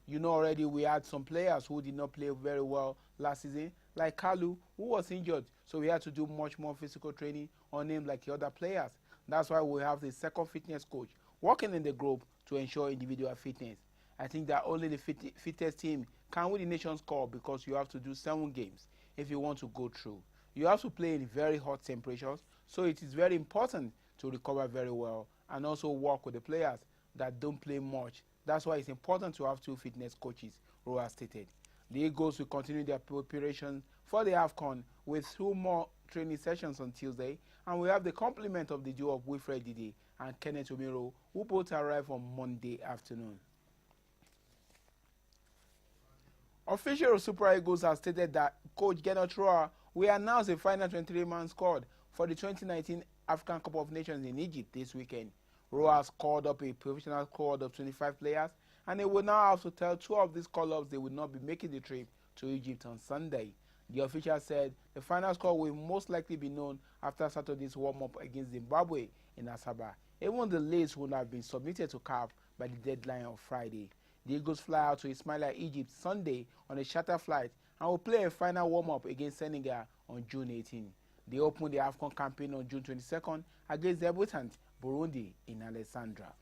You know already we had some players who did not play very well last season, like Kalu, who was injured, so we had to do much more physical training on him like the other players. That's why we have the second fitness coach working in the group to ensure individual fitness. I think that only the fittest team can win the Nations Cup because you have to do 7 games if you want to go through. You have to play in very hot temperatures, so it is very important to recover very well and also work with the players that don't play much. That's why it's important to have 2 fitness coaches, Rohr stated. The Eagles will continue their preparation for the AFCON with 2 more training sessions on Tuesday, and we have the complement of the duo of Wilfred Didi and Kenneth Omeru, who both arrive on Monday afternoon. Official Super Eagles have stated that coach Gernot Rohr will announce a final 23-man squad for the 2019 African Cup of Nations in Egypt this weekend. Rohr has called up a professional squad of 25 players, and they will now have to tell 2 of these call-ups they will not be making the trip to Egypt on Sunday. The official said the final score will most likely be known after Saturday's warm-up against Zimbabwe in Asaba. Even the list would have been submitted to CAF by the deadline of Friday. The Eagles fly out to Ismailia, Egypt Sunday on a charter flight and will play a final warm-up against Senegal on June 18. They open the AFCON campaign on June 22nd against debutant Burundi in Alexandria.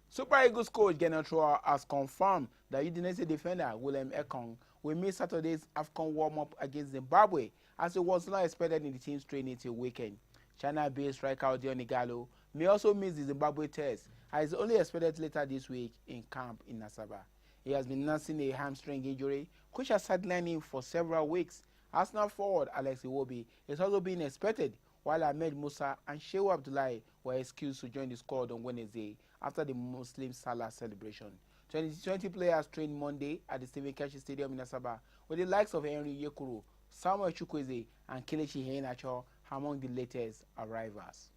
Super Eagles coach Gernot Rohr has confirmed that Udinese defender Willem Ekong will miss Saturday's AFCON warm-up against Zimbabwe, as it was not expected in the team's training till weekend. China-based striker Odion Ighalo may also miss the Zimbabwe test, as is only expected later this week in camp in Asaba. He has been nursing a hamstring injury, which has sidelined him for several weeks. Arsenal forward Alex Iwobi is also being expected, while Ahmed Musa and Shehu Abdullahi were excused to join the squad on Wednesday after the Muslim Salah celebration. 2020 players trained Monday at the Stephen Keshi Stadium in Asaba, with the likes of Henry Yekuru, Samuel Chukwueze, and Kelechi Iheanacho among the latest arrivals.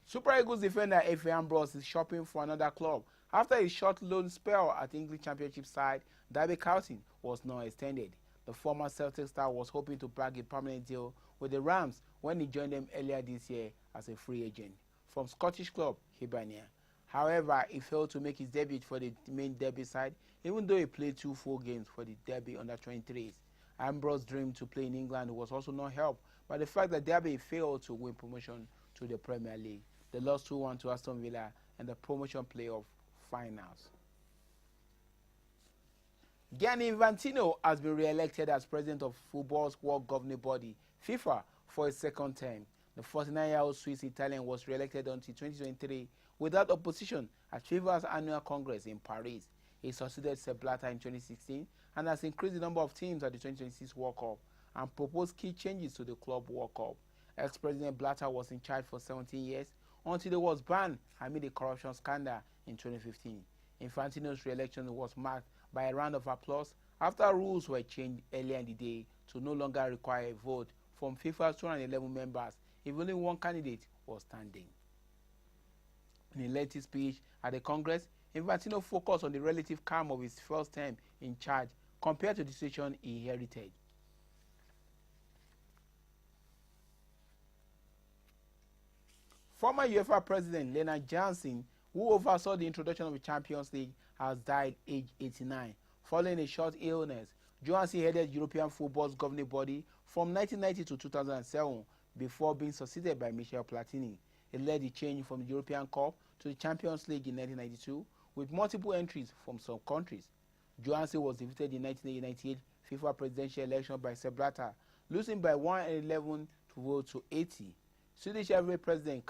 Super Eagles defender Efe Ambrose is shopping for another club after his short loan spell at English Championship side Derby County was not extended. The former Celtic star was hoping to bag a permanent deal with the Rams when he joined them earlier this year as a free agent from Scottish club Hibernia. However, he failed to make his debut for the main Derby side, even though he played 2 full games for the Derby under-23s. Ambrose's dream to play in England was also not helped by the fact that Derby failed to win promotion to the Premier League. They lost 2-1 to Aston Villa in the promotion playoff finals. Gianni Infantino has been re-elected as president of football's world governing body, FIFA, for a second term. The 49-year-old Swiss Italian was re-elected until 2023 without opposition at FIFA's annual Congress in Paris. He succeeded Sepp Blatter in 2016 and has increased the number of teams at the 2026 World Cup and proposed key changes to the Club World Cup. Ex-President Blatter was in charge for 17 years until he was banned amid a corruption scandal in 2015. Infantino's re-election was marked by a round of applause after rules were changed earlier in the day to no longer require a vote from FIFA's 211 members if only one candidate was standing. In a lengthy speech at the Congress, Infantino focused on the relative calm of his first term in charge compared to the situation he inherited. Former UEFA president Lennart Johansson, who oversaw the introduction of the Champions League, has died aged 89. Following a short illness, Johansson headed European football's governing body from 1990 to 2007 before being succeeded by Michel Platini. He led the change from the European Cup to the Champions League in 1992 with multiple entries from some countries. Johansson was defeated in 1998 FIFA presidential election by Sepp Blatter, losing by 111 votes to 80. Swedish heavyweight president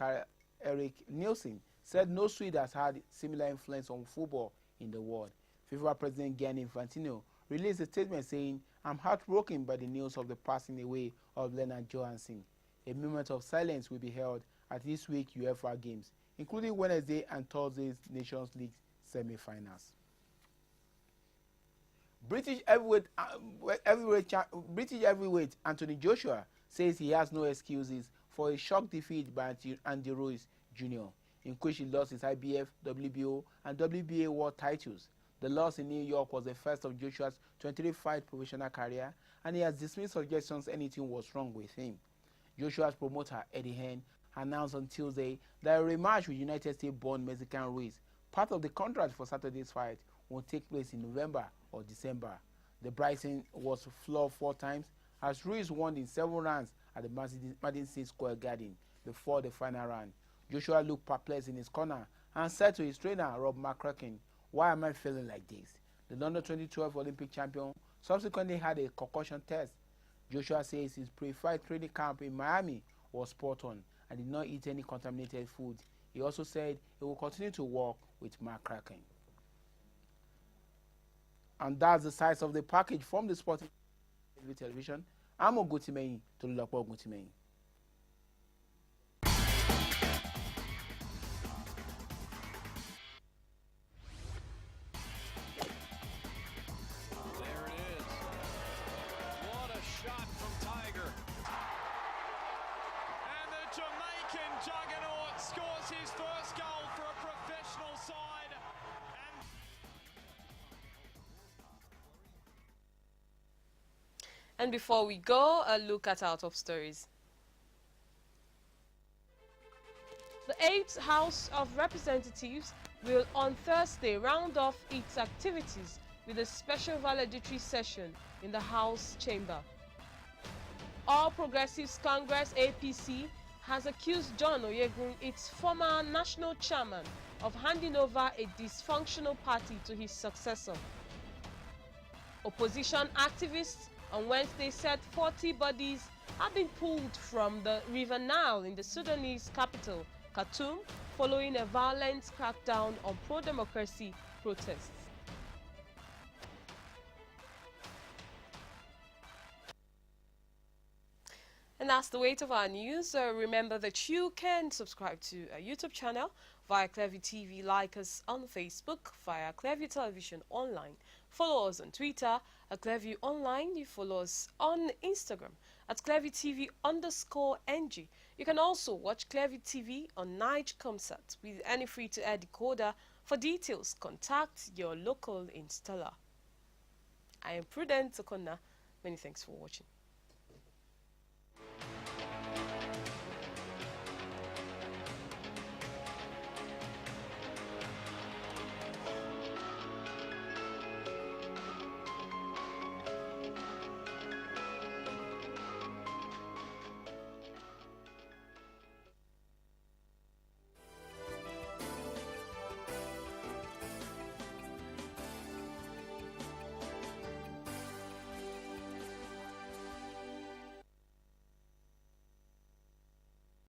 Erik Nielsen said no Swede has had similar influence on football in the world. FIFA President Gianni Infantino released a statement saying, "I'm heartbroken by the news of the passing away of Lennart Johansson. A moment of silence will be held at this week's UEFA games, including Wednesday and Thursday's Nations League semi-finals." British heavyweight Anthony Joshua says he has no excuses for a shock defeat by Andy Ruiz Jr., in which he lost his IBF, WBO, and WBA world titles. The loss in New York was the first of Joshua's 23-fight professional career, and he has dismissed suggestions anything was wrong with him. Joshua's promoter, Eddie Hearn, announced on Tuesday that a rematch with United States-born Mexican Ruiz, part of the contract for Saturday's fight, will take place in November or December. The Bryson was floored 4 times as Ruiz won in 7 rounds at the Madison Square Garden before the final round. Joshua looked perplexed in his corner and said to his trainer, Rob McCracken, "Why am I feeling like this?" The London 2012 Olympic champion subsequently had a concussion test. Joshua says his pre-fight training camp in Miami was spot on and did not eat any contaminated food. He also said he will continue to work with McCracken. And that's the size of the package from the Sporting Television. I'm Oguntimehin to Lulapo Oguntimehin. There it is. What a shot from Tiger. And the Jamaican juggernaut scores his first goal for a professional side. And before we go, a look at our top stories. The 8th House of Representatives will on Thursday round off its activities with a special valedictory session in the House chamber. All Progressives Congress APC has accused John Oyegun, its former national chairman, of handing over a dysfunctional party to his successor. Opposition activists on Wednesday said 40 bodies have been pulled from the River Nile in the Sudanese capital, Khartoum, following a violent crackdown on pro-democracy protests. And that's the weight of our news. Remember that you can subscribe to our YouTube channel via Clearview TV, like us on Facebook via Clearview Television Online. Follow us on Twitter at Clearview Online. You follow us on Instagram at Clearview TV_NG. You can also watch Clearview TV on Nigecomsat with any free-to-air decoder. For details, contact your local installer. I am Prudence Okonna. Many thanks for watching.